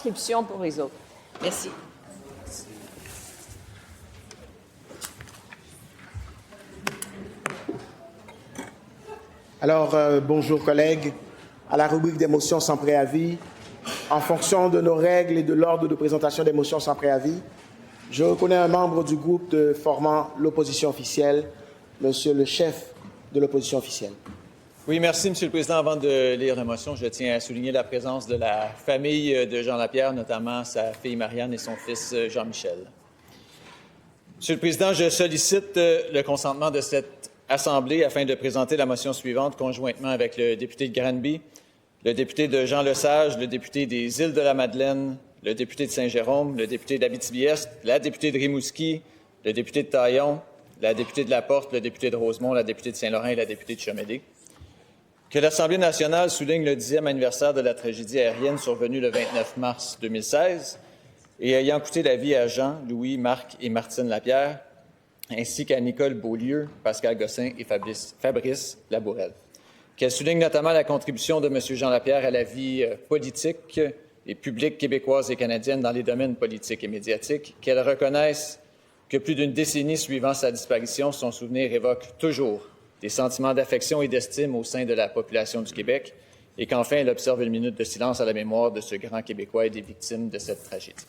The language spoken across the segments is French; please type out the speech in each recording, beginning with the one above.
Inscription pour les autres. Merci. Alors, bonjour collègues. À la rubrique des motions sans préavis, en fonction de nos règles et de l'ordre de présentation des motions sans préavis, je reconnais un membre du groupe formant l'opposition officielle, Monsieur le chef de l'opposition officielle. Oui, merci, Monsieur le Président. Avant de lire la motion, je tiens à souligner la présence de la famille de Jean Lapierre, notamment sa fille Marianne et son fils Jean-Michel. Monsieur le Président, je sollicite le consentement de cette Assemblée afin de présenter la motion suivante conjointement avec le député de Granby, le député de Jean-Lesage, le député des Îles-de-la-Madeleine, le député de Saint-Jérôme, le député d'Abitibi-Est, la députée de Rimouski, le député de Taillon, la députée de Laporte, le député de Rosemont, la députée de Saint-Laurent et la députée de Chemédé. Que l'Assemblée nationale souligne le 10e anniversaire de la tragédie aérienne survenue le 29 mars 2016 et ayant coûté la vie à Jean, Louis, Marc et Martine Lapierre, ainsi qu'à Nicole Beaulieu, Pascal Gosselin et Fabrice Labourelle. Qu'elle souligne notamment la contribution de M. Jean Lapierre à la vie politique et publique québécoise et canadienne dans les domaines politiques et médiatiques, qu'elle reconnaisse que plus d'une décennie suivant sa disparition, son souvenir évoque toujours des sentiments d'affection et d'estime au sein de la population du Québec et qu'enfin, elle observe une minute de silence à la mémoire de ce grand Québécois et des victimes de cette tragédie.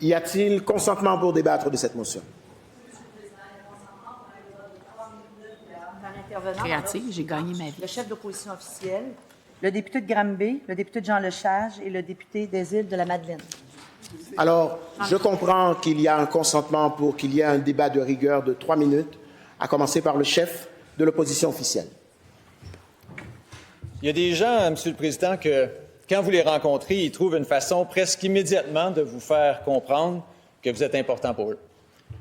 Y a-t-il consentement pour débattre de cette motion? Créative, j'ai gagné ma vie. Le chef d'opposition officielle, le député de Granby, le député de Jean-Lesage et le député des Îles-de-la-Madeleine. Alors, je comprends qu'il y a un consentement pour qu'il y ait un débat de rigueur de 3 minutes, à commencer par le chef de l'opposition officielle. Il y a des gens, Monsieur le Président, que quand vous les rencontrez, ils trouvent une façon presque immédiatement de vous faire comprendre que vous êtes important pour eux.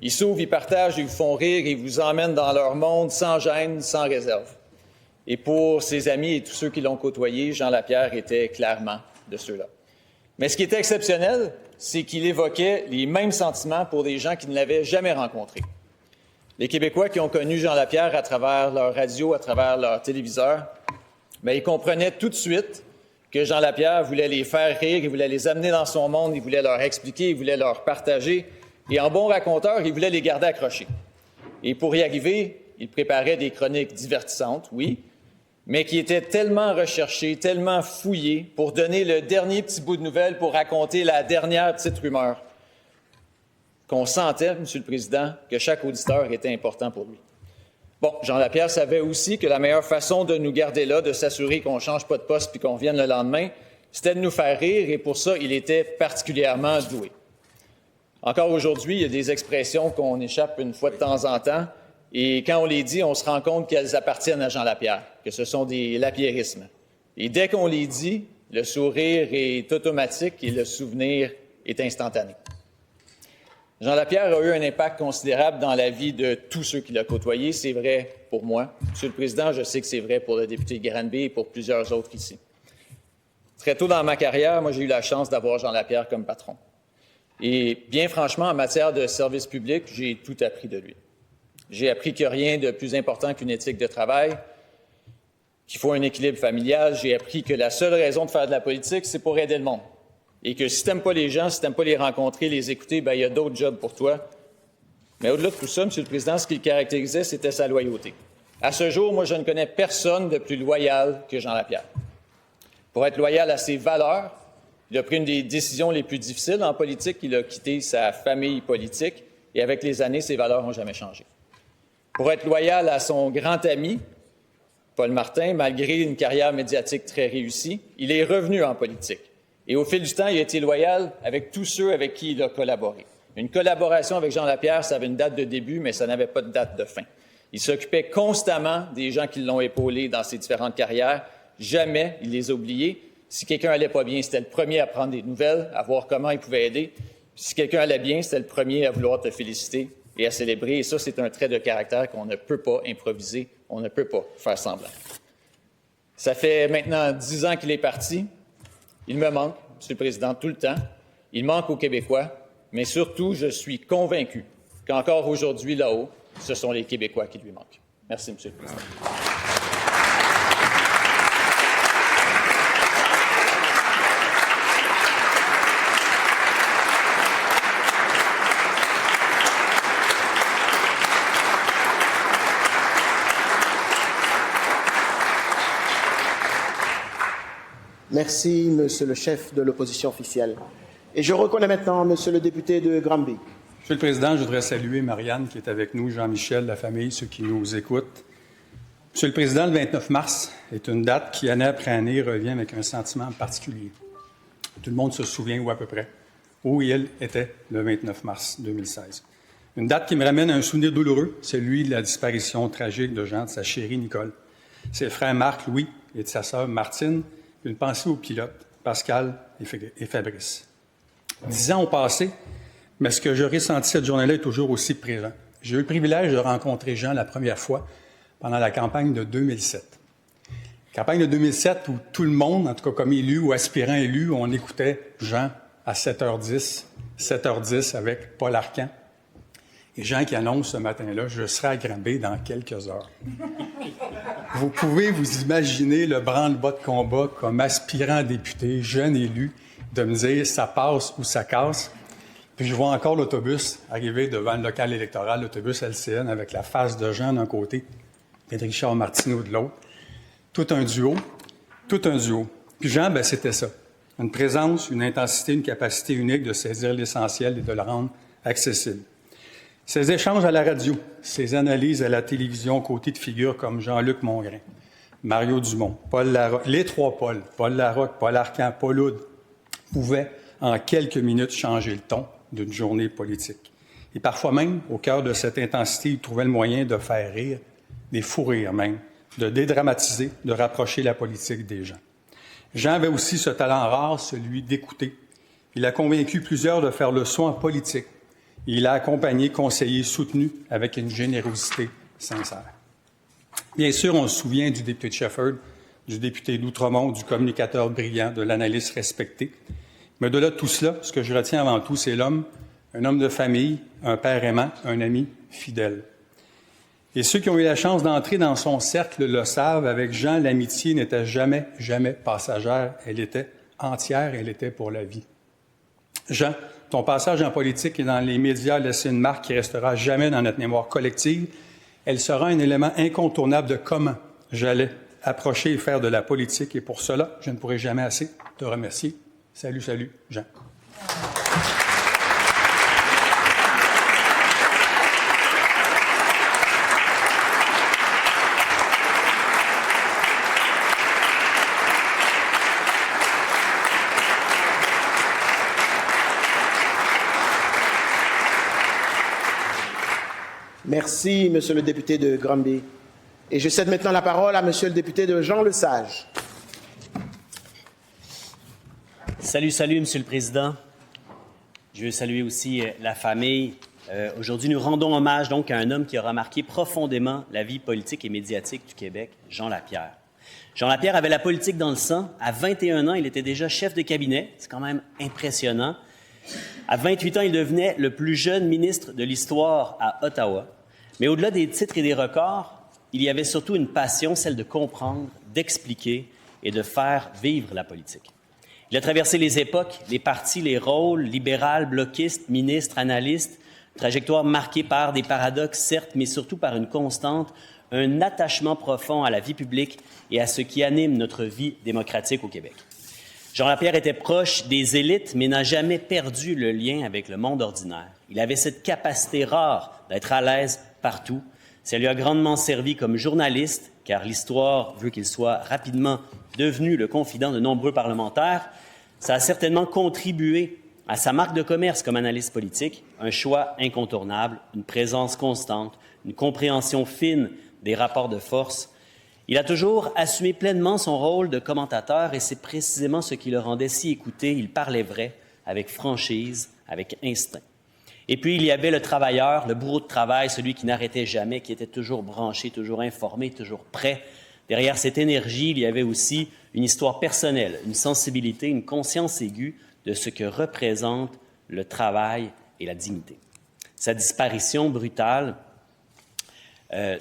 Ils s'ouvrent, ils partagent, ils vous font rire, ils vous emmènent dans leur monde sans gêne, sans réserve. Et pour ses amis et tous ceux qui l'ont côtoyé, Jean Lapierre était clairement de ceux-là. Mais ce qui était exceptionnel, c'est qu'il évoquait les mêmes sentiments pour des gens qui ne l'avaient jamais rencontré. Les Québécois qui ont connu Jean Lapierre à travers leur radio, à travers leur téléviseur, ils comprenaient tout de suite que Jean Lapierre voulait les faire rire, il voulait les amener dans son monde, il voulait leur expliquer, il voulait leur partager. Et en bon raconteur, il voulait les garder accrochés. Et pour y arriver, il préparait des chroniques divertissantes, oui, mais qui étaient tellement recherchées, tellement fouillées pour donner le dernier petit bout de nouvelle, pour raconter la dernière petite rumeur, qu'on sentait, Monsieur le Président, que chaque auditeur était important pour lui. Bon, Jean Lapierre savait aussi que la meilleure façon de nous garder là, de s'assurer qu'on ne change pas de poste puis qu'on vienne le lendemain, c'était de nous faire rire et pour ça, il était particulièrement doué. Encore aujourd'hui, il y a des expressions qu'on échappe une fois de temps en temps et quand on les dit, on se rend compte qu'elles appartiennent à Jean Lapierre, que ce sont des lapierrismes. Et dès qu'on les dit, le sourire est automatique et le souvenir est instantané. Jean Lapierre a eu un impact considérable dans la vie de tous ceux qui l'ont côtoyé. C'est vrai pour moi. Monsieur le Président, je sais que c'est vrai pour le député de Granby et pour plusieurs autres ici. Très tôt dans ma carrière, moi, j'ai eu la chance d'avoir Jean Lapierre comme patron. Et bien franchement, en matière de service public, j'ai tout appris de lui. J'ai appris qu'il n'y a rien de plus important qu'une éthique de travail, qu'il faut un équilibre familial. J'ai appris que la seule raison de faire de la politique, c'est pour aider le monde. Et que si tu n'aimes pas les gens, si tu n'aimes pas les rencontrer, les écouter, il y a d'autres jobs pour toi. Mais au-delà de tout ça, Monsieur le Président, ce qui le caractérisait, c'était sa loyauté. À ce jour, moi, je ne connais personne de plus loyal que Jean Lapierre. Pour être loyal à ses valeurs, il a pris une des décisions les plus difficiles en politique. Il a quitté sa famille politique et avec les années, ses valeurs n'ont jamais changé. Pour être loyal à son grand ami, Paul Martin, malgré une carrière médiatique très réussie, il est revenu en politique. Et au fil du temps, il a été loyal avec tous ceux avec qui il a collaboré. Une collaboration avec Jean Lapierre, ça avait une date de début, mais ça n'avait pas de date de fin. Il s'occupait constamment des gens qui l'ont épaulé dans ses différentes carrières. Jamais il les a oubliés. Si quelqu'un allait pas bien, c'était le premier à prendre des nouvelles, à voir comment il pouvait aider. Puis si quelqu'un allait bien, c'était le premier à vouloir te féliciter et à célébrer. Et ça, c'est un trait de caractère qu'on ne peut pas improviser, on ne peut pas faire semblant. Ça fait maintenant 10 ans qu'il est parti. Il me manque, Monsieur le Président, tout le temps. Il manque aux Québécois, mais surtout, je suis convaincu qu'encore aujourd'hui, là-haut, ce sont les Québécois qui lui manquent. Merci, Monsieur le Président. Merci, Monsieur le chef de l'opposition officielle. Et je reconnais maintenant Monsieur le député de Granby. Monsieur le Président, je voudrais saluer Marianne qui est avec nous, Jean-Michel, la famille, ceux qui nous écoutent. Monsieur le Président, le 29 mars est une date qui, année après année, revient avec un sentiment particulier. Tout le monde se souvient, ou à peu près, où il était le 29 mars 2016. Une date qui me ramène à un souvenir douloureux, celui de la disparition tragique de Jean, de sa chérie Nicole, ses frères Marc, Louis et de sa sœur Martine. Une pensée aux pilotes, Pascal et Fabrice. 10 ans ont passé, mais ce que j'ai ressenti cette journée-là est toujours aussi présent. J'ai eu le privilège de rencontrer Jean la première fois pendant la campagne de 2007. Campagne de 2007 où tout le monde, en tout cas comme élu ou aspirant élu, on écoutait Jean à 7h10 avec Paul Arcan. Et Jean qui annonce ce matin-là, je serai à Granby dans quelques heures. Vous pouvez vous imaginer le branle-bas de combat comme aspirant député, jeune élu, de me dire ça passe ou ça casse. Puis je vois encore l'autobus arriver devant le local électoral, l'autobus LCN avec la face de Jean d'un côté et de Richard Martineau de l'autre. Tout un duo. Puis Jean, c'était ça. Une présence, une intensité, une capacité unique de saisir l'essentiel et de le rendre accessible. Ses échanges à la radio, ses analyses à la télévision aux côtés de figures comme Jean-Luc Mongrain, Mario Dumont, Paul Larocque, les trois Paul, Paul Larocque, Paul Arcan, Paul Oud, pouvaient en quelques minutes changer le ton d'une journée politique. Et parfois même, au cœur de cette intensité, il trouvait le moyen de faire rire, des fous rires même, de dédramatiser, de rapprocher la politique des gens. Jean avait aussi ce talent rare, celui d'écouter. Il a convaincu plusieurs de faire le saut en politique. Il a accompagné, conseillé, soutenu avec une générosité sincère. Bien sûr, on se souvient du député de Shefford, du député d'Outremont, du communicateur brillant, de l'analyste respecté. Mais au-delà de tout cela, ce que je retiens avant tout, c'est l'homme, un homme de famille, un père aimant, un ami fidèle. Et ceux qui ont eu la chance d'entrer dans son cercle le savent, avec Jean, l'amitié n'était jamais passagère. Elle était entière, elle était pour la vie. Jean, ton passage en politique et dans les médias a laissé une marque qui restera jamais dans notre mémoire collective. Elle sera un élément incontournable de comment j'allais approcher et faire de la politique. Et pour cela, je ne pourrai jamais assez te remercier. Salut, Jean. Merci, Monsieur le député de Granby. Et je cède maintenant la parole à Monsieur le député de Jean-Lesage. Salut, Monsieur le Président. Je veux saluer aussi la famille. Aujourd'hui, nous rendons hommage donc à un homme qui aura marqué profondément la vie politique et médiatique du Québec, Jean Lapierre. Jean Lapierre avait la politique dans le sang. À 21 ans, il était déjà chef de cabinet. C'est quand même impressionnant. À 28 ans, il devenait le plus jeune ministre de l'histoire à Ottawa. Mais au-delà des titres et des records, il y avait surtout une passion, celle de comprendre, d'expliquer et de faire vivre la politique. Il a traversé les époques, les partis, les rôles, libéral, bloquiste, ministre, analyste, trajectoire marquée par des paradoxes, certes, mais surtout par une constante, un attachement profond à la vie publique et à ce qui anime notre vie démocratique au Québec. Jean Lapierre était proche des élites, mais n'a jamais perdu le lien avec le monde ordinaire. Il avait cette capacité rare d'être à l'aise partout. Ça lui a grandement servi comme journaliste, car l'histoire veut qu'il soit rapidement devenu le confident de nombreux parlementaires. Ça a certainement contribué à sa marque de commerce comme analyste politique, un choix incontournable, une présence constante, une compréhension fine des rapports de force. Il a toujours assumé pleinement son rôle de commentateur et c'est précisément ce qui le rendait si écouté. Il parlait vrai, avec franchise, avec instinct. Et puis, il y avait le travailleur, le bourreau de travail, celui qui n'arrêtait jamais, qui était toujours branché, toujours informé, toujours prêt, Derrière cette énergie, il y avait aussi une histoire personnelle, une sensibilité, une conscience aiguë de ce que représente le travail et la dignité. Sa disparition brutale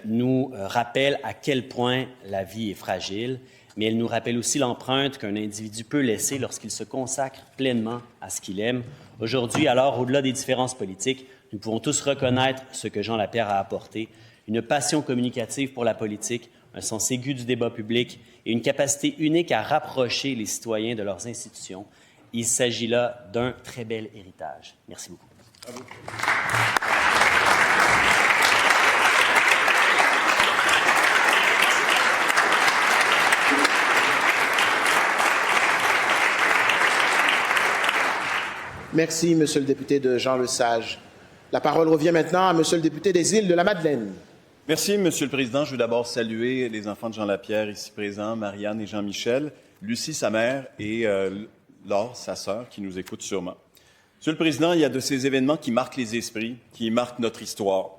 nous rappelle à quel point la vie est fragile, mais elle nous rappelle aussi l'empreinte qu'un individu peut laisser lorsqu'il se consacre pleinement à ce qu'il aime. Aujourd'hui, alors, au-delà des différences politiques, nous pouvons tous reconnaître ce que Jean Lapierre a apporté, une passion communicative pour la politique, un sens aigu du débat public et une capacité unique à rapprocher les citoyens de leurs institutions. Il s'agit là d'un très bel héritage. Merci beaucoup. Bravo. Merci, Monsieur le député de Jean Lesage. La parole revient maintenant à Monsieur le député des Îles-de-la-Madeleine. Merci, Monsieur le Président. Je veux d'abord saluer les enfants de Jean Lapierre ici présents, Marianne et Jean-Michel, Lucie, sa mère, et Laure, sa sœur, qui nous écoute sûrement. Monsieur le Président, il y a de ces événements qui marquent les esprits, qui marquent notre histoire.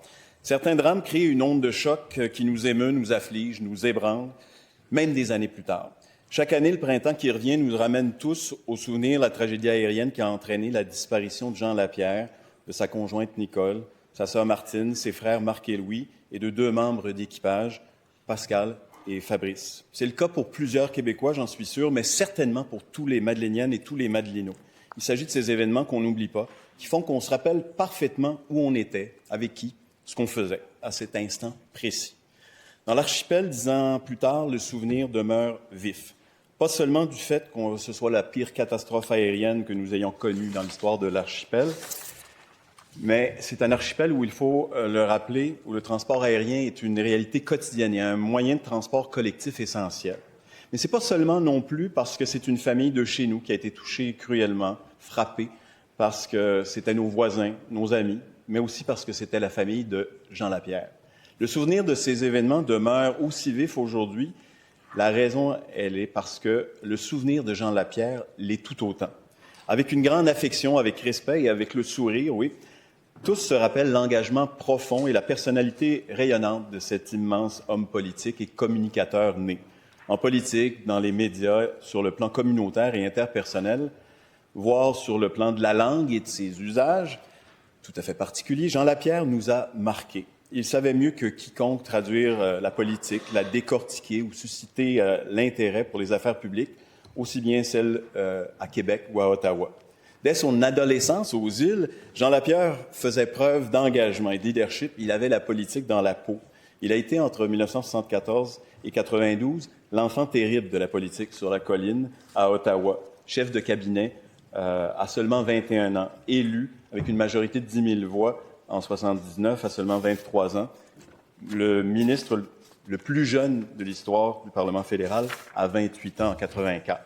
Certains drames créent une onde de choc qui nous émeut, nous afflige, nous ébranle, même des années plus tard. Chaque année, le printemps qui revient nous ramène tous au souvenir de la tragédie aérienne qui a entraîné la disparition de Jean Lapierre, de sa conjointe Nicole, sa sœur Martine, ses frères Marc et Louis et de 2 membres d'équipage, Pascal et Fabrice. C'est le cas pour plusieurs Québécois, j'en suis sûr, mais certainement pour tous les Madeleiniennes et tous les Madelinos. Il s'agit de ces événements qu'on n'oublie pas, qui font qu'on se rappelle parfaitement où on était, avec qui, ce qu'on faisait à cet instant précis. Dans l'archipel, 10 ans plus tard, le souvenir demeure vif. Pas seulement du fait que ce soit la pire catastrophe aérienne que nous ayons connue dans l'histoire de l'archipel, mais c'est un archipel où il faut le rappeler, où le transport aérien est une réalité quotidienne et un moyen de transport collectif essentiel. Mais ce n'est pas seulement non plus parce que c'est une famille de chez nous qui a été touchée cruellement, frappée, parce que c'était nos voisins, nos amis, mais aussi parce que c'était la famille de Jean Lapierre. Le souvenir de ces événements demeure aussi vif aujourd'hui. La raison, elle est parce que le souvenir de Jean Lapierre l'est tout autant. Avec une grande affection, avec respect et avec le sourire, oui, tous se rappellent l'engagement profond et la personnalité rayonnante de cet immense homme politique et communicateur né. En politique, dans les médias, sur le plan communautaire et interpersonnel, voire sur le plan de la langue et de ses usages, tout à fait particuliers, Jean Lapierre nous a marqués. Il savait mieux que quiconque traduire la politique, la décortiquer ou susciter l'intérêt pour les affaires publiques, aussi bien celles à Québec ou à Ottawa. Dès son adolescence aux îles, Jean Lapierre faisait preuve d'engagement et de leadership. Il avait la politique dans la peau. Il a été, entre 1974 et 1992, l'enfant terrible de la politique sur la colline à Ottawa, chef de cabinet à seulement 21 ans, élu avec une majorité de 10 000 voix en 1979 à seulement 23 ans, le ministre le plus jeune de l'histoire du Parlement fédéral à 28 ans en 1984.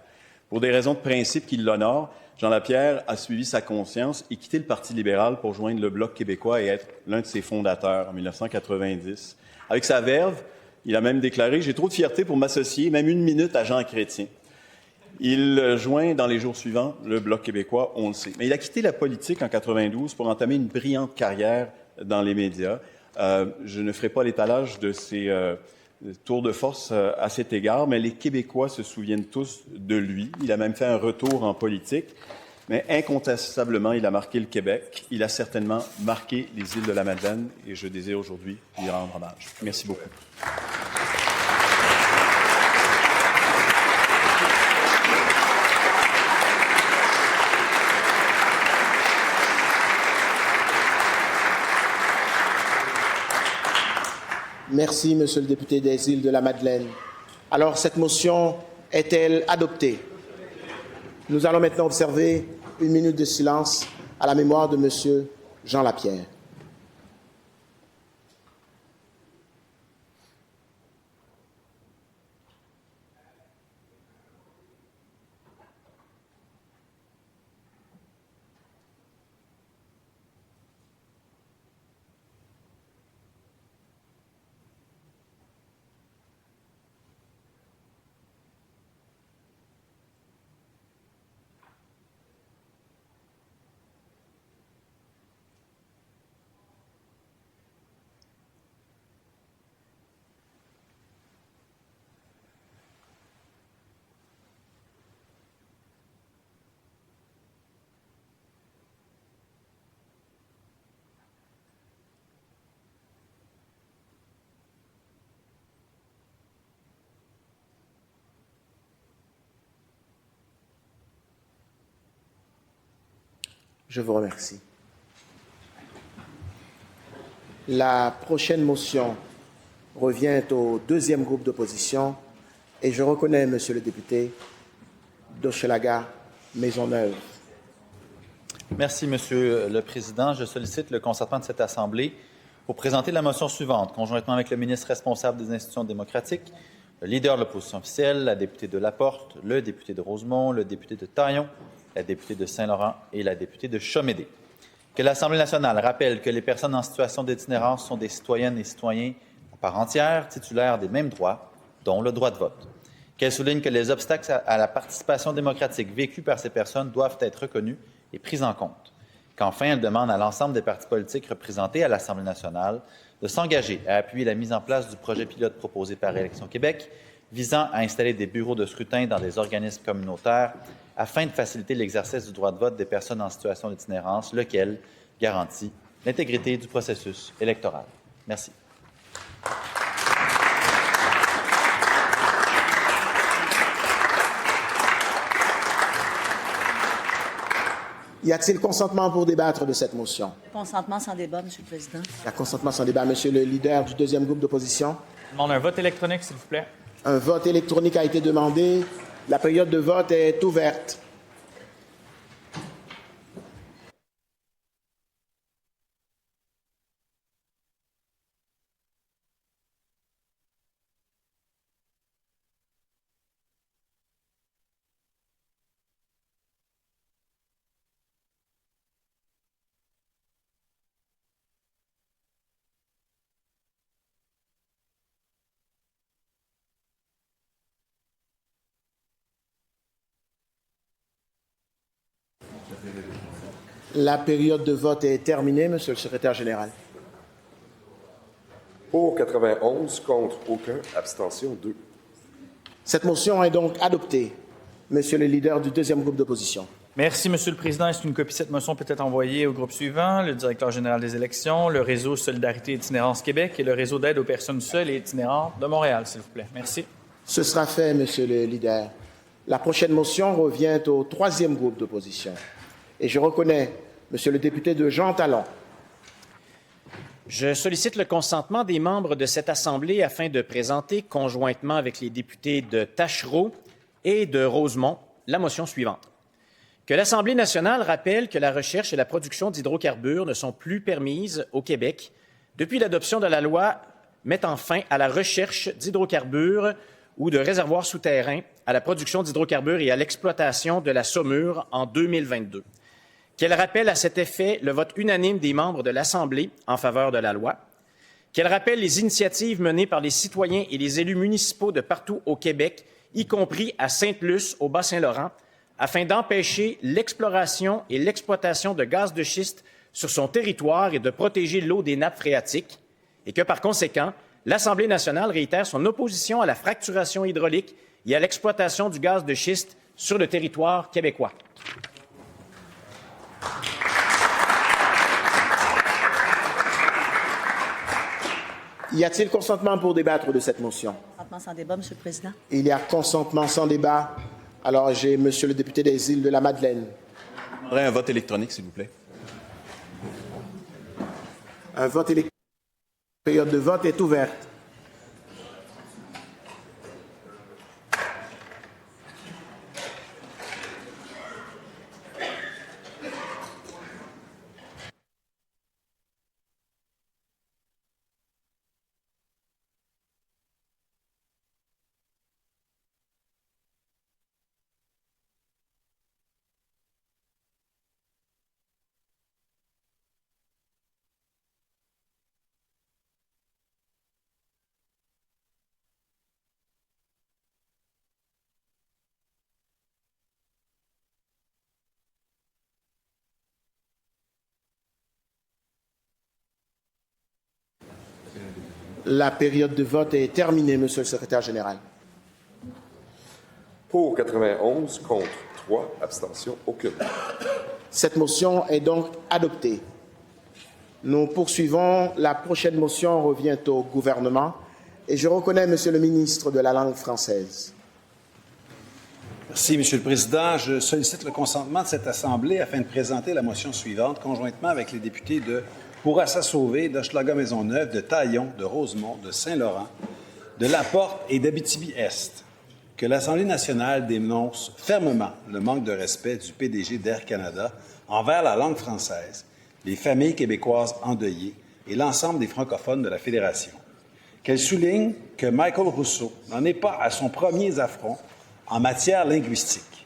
Pour des raisons de principe qui l'honorent, Jean Lapierre a suivi sa conscience et quitté le Parti libéral pour joindre le Bloc québécois et être l'un de ses fondateurs en 1990. Avec sa verve, il a même déclaré « J'ai trop de fierté pour m'associer, même une minute, à Jean Chrétien ». Il joint dans les jours suivants le Bloc québécois, on le sait. Mais il a quitté la politique en 1992 pour entamer une brillante carrière dans les médias. Je ne ferai pas l'étalage de ses tours de force à cet égard, mais les Québécois se souviennent tous de lui. Il a même fait un retour en politique, mais incontestablement, il a marqué le Québec. Il a certainement marqué les Îles-de-la-Madeleine et je désire aujourd'hui lui rendre hommage. Merci beaucoup. Merci, Monsieur le député des Îles-de-la-Madeleine. Alors, cette motion est-elle adoptée? Nous allons maintenant observer 1 minute de silence à la mémoire de Monsieur Jean Lapierre. Je vous remercie. La prochaine motion revient au deuxième groupe d'opposition et je reconnais, Monsieur le député, d'Hochelaga Maisonneuve. Merci, Monsieur le Président. Je sollicite le consentement de cette Assemblée pour présenter la motion suivante, conjointement avec le ministre responsable des institutions démocratiques, le leader de l'opposition officielle, la députée de Laporte, le député de Rosemont, le député de Taillon, la députée de Saint-Laurent et la députée de Chomédé. Que l'Assemblée nationale rappelle que les personnes en situation d'itinérance sont des citoyennes et citoyens à part entière, titulaires des mêmes droits, dont le droit de vote. Qu'elle souligne que les obstacles à la participation démocratique vécus par ces personnes doivent être reconnus et pris en compte. Qu'enfin, elle demande à l'ensemble des partis politiques représentés à l'Assemblée nationale de s'engager à appuyer la mise en place du projet pilote proposé par Élections Québec visant à installer des bureaux de scrutin dans des organismes communautaires afin de faciliter l'exercice du droit de vote des personnes en situation d'itinérance, lequel garantit l'intégrité du processus électoral. Merci. Y a-t-il consentement pour débattre de cette motion? Consentement sans débat, Monsieur le Président. Il y a consentement sans débat. Monsieur le leader du deuxième groupe d'opposition. Je demande un vote électronique, s'il vous plaît. Un vote électronique a été demandé. La période de vote est ouverte. La période de vote est terminée, Monsieur le secrétaire général. Pour 91, contre aucun, abstention 2. Cette motion est donc adoptée. Monsieur le leader du deuxième groupe d'opposition. Merci, Monsieur le Président. Est-ce qu'une copie de cette motion peut être envoyée au groupe suivant, le directeur général des élections, le réseau Solidarité et Itinérance Québec et le réseau d'aide aux personnes seules et itinérantes de Montréal, s'il vous plaît? Merci. Ce sera fait, Monsieur le leader. La prochaine motion revient au troisième groupe d'opposition. Et je reconnais Monsieur le député de Jean Talon. Je sollicite le consentement des membres de cette Assemblée afin de présenter, conjointement avec les députés de Tachereau et de Rosemont, la motion suivante. Que l'Assemblée nationale rappelle que la recherche et la production d'hydrocarbures ne sont plus permises au Québec depuis l'adoption de la loi mettant fin à la recherche d'hydrocarbures ou de réservoirs souterrains, à la production d'hydrocarbures et à l'exploitation de la saumure en 2022. Qu'elle rappelle à cet effet le vote unanime des membres de l'Assemblée en faveur de la loi. Qu'elle rappelle les initiatives menées par les citoyens et les élus municipaux de partout au Québec, y compris à Sainte-Luce, au Bas-Saint-Laurent, afin d'empêcher l'exploration et l'exploitation de gaz de schiste sur son territoire et de protéger l'eau des nappes phréatiques. Et que, par conséquent, l'Assemblée nationale réitère son opposition à la fracturation hydraulique et à l'exploitation du gaz de schiste sur le territoire québécois. Y a-t-il consentement pour débattre de cette motion? Consentement sans débat, Monsieur le Président. Il y a consentement sans débat. Alors, j'ai Monsieur le député des Îles de la Madeleine. Je demanderai un vote électronique, s'il vous plaît. Un vote électronique. La période de vote est ouverte. La période de vote est terminée, Monsieur le secrétaire général. Pour 91, contre 3, abstention aucune. Cette motion est donc adoptée. Nous poursuivons. La prochaine motion revient au gouvernement et je reconnais Monsieur le ministre de la langue française. Merci, M. le Président. Je sollicite le consentement de cette Assemblée afin de présenter la motion suivante, conjointement avec les députés de Bourassa-Sauvé, d'Hochelaga-Maisonneuve, de Taillon, de Rosemont, de Saint-Laurent, de Laporte et d'Abitibi-Est, que l'Assemblée nationale dénonce fermement le manque de respect du PDG d'Air Canada envers la langue française, les familles québécoises endeuillées et l'ensemble des francophones de la Fédération. Qu'elle souligne que Michael Rousseau n'en est pas à son premier affront en matière linguistique.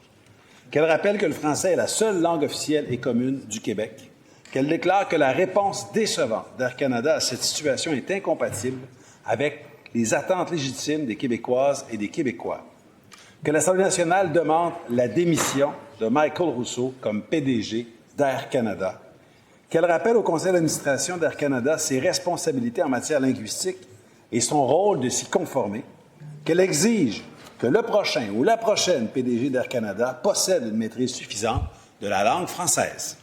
Qu'elle rappelle que le français est la seule langue officielle et commune du Québec. Qu'elle déclare que la réponse décevante d'Air Canada à cette situation est incompatible avec les attentes légitimes des Québécoises et des Québécois. Que l'Assemblée nationale demande la démission de Michael Rousseau comme PDG d'Air Canada. Qu'elle rappelle au conseil d'administration d'Air Canada ses responsabilités en matière linguistique et son rôle de s'y conformer. Qu'elle exige que le prochain ou la prochaine PDG d'Air Canada possède une maîtrise suffisante de la langue française.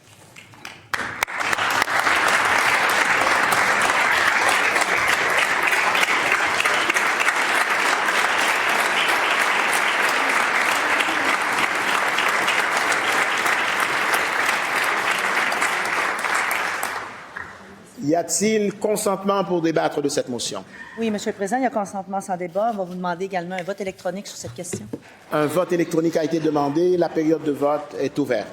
Y a-t-il consentement pour débattre de cette motion? Oui, Monsieur le Président, il y a consentement sans débat. On va vous demander également un vote électronique sur cette question. Un vote électronique a été demandé. La période de vote est ouverte.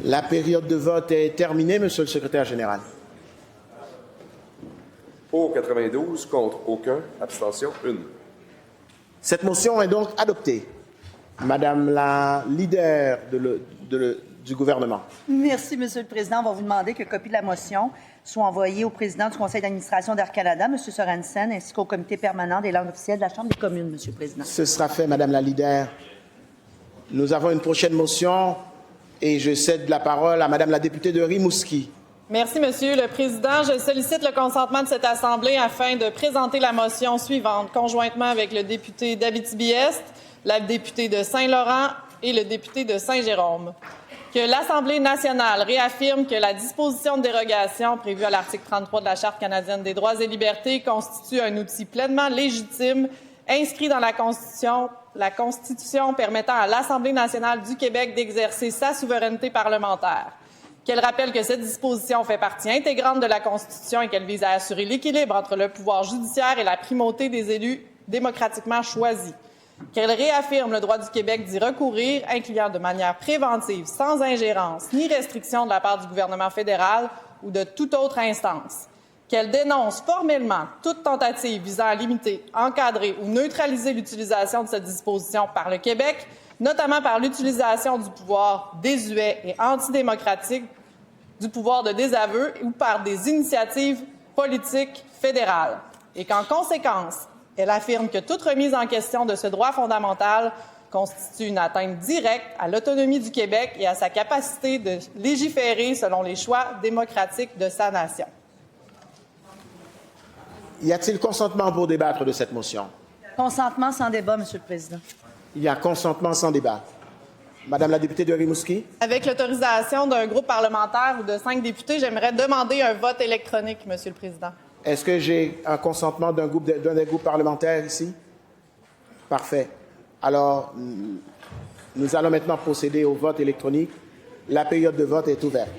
La période de vote est terminée, Monsieur le secrétaire général. Pour 92, contre aucun, abstention 1. Cette motion est donc adoptée. Madame la leader du gouvernement. Merci, Monsieur le Président. On va vous demander que copie de la motion soit envoyée au président du conseil d'administration d'Air Canada, M. Sorensen, ainsi qu'au comité permanent des langues officielles de la Chambre des communes, Monsieur le Président. Ce sera fait, Madame la leader. Nous avons une prochaine motion et je cède la parole à Madame la députée de Rimouski. Merci, Monsieur le Président. Je sollicite le consentement de cette Assemblée afin de présenter la motion suivante, conjointement avec le député d'Abitibi-Est, la députée de Saint-Laurent et le député de Saint-Jérôme. Que l'Assemblée nationale réaffirme que la disposition de dérogation prévue à l'article 33 de la Charte canadienne des droits et libertés constitue un outil pleinement légitime inscrit dans la Constitution permettant à l'Assemblée nationale du Québec d'exercer sa souveraineté parlementaire. Qu'elle rappelle que cette disposition fait partie intégrante de la Constitution et qu'elle vise à assurer l'équilibre entre le pouvoir judiciaire et la primauté des élus démocratiquement choisis. Qu'elle réaffirme le droit du Québec d'y recourir, incluant de manière préventive, sans ingérence ni restriction de la part du gouvernement fédéral ou de toute autre instance. Qu'elle dénonce formellement toute tentative visant à limiter, encadrer ou neutraliser l'utilisation de cette disposition par le Québec, notamment par l'utilisation du pouvoir désuet et antidémocratique du pouvoir de désaveu ou par des initiatives politiques fédérales. Et qu'en conséquence, elle affirme que toute remise en question de ce droit fondamental constitue une atteinte directe à l'autonomie du Québec et à sa capacité de légiférer selon les choix démocratiques de sa nation. Y a-t-il consentement pour débattre de cette motion? Consentement sans débat, Monsieur le Président. Il y a consentement sans débat. Madame la députée de Rimouski. Avec l'autorisation d'un groupe parlementaire ou de 5 députés, j'aimerais demander un vote électronique, Monsieur le Président. Est-ce que j'ai un consentement d'un des groupes parlementaires ici? Parfait. Alors, nous allons maintenant procéder au vote électronique. La période de vote est ouverte.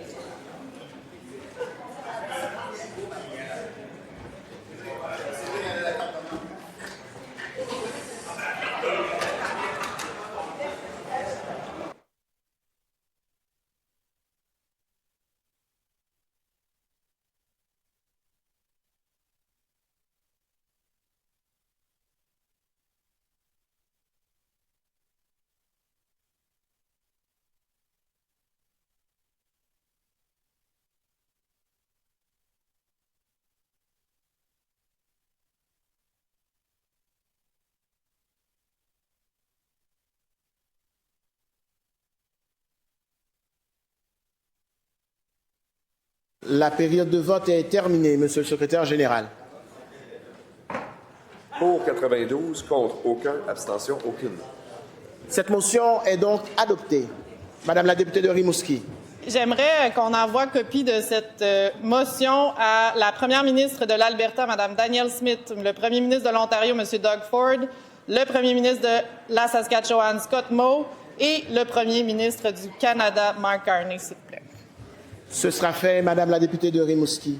La période de vote est terminée, Monsieur le secrétaire général. Pour 92, contre aucun, abstention aucune. Cette motion est donc adoptée. Madame la députée de Rimouski. J'aimerais qu'on envoie copie de cette motion à la première ministre de l'Alberta, Mme Danielle Smith, le premier ministre de l'Ontario, M. Doug Ford, le premier ministre de la Saskatchewan, Scott Moe, et le premier ministre du Canada, Mark Carney, s'il vous plaît. Ce sera fait, Madame la députée de Rimouski.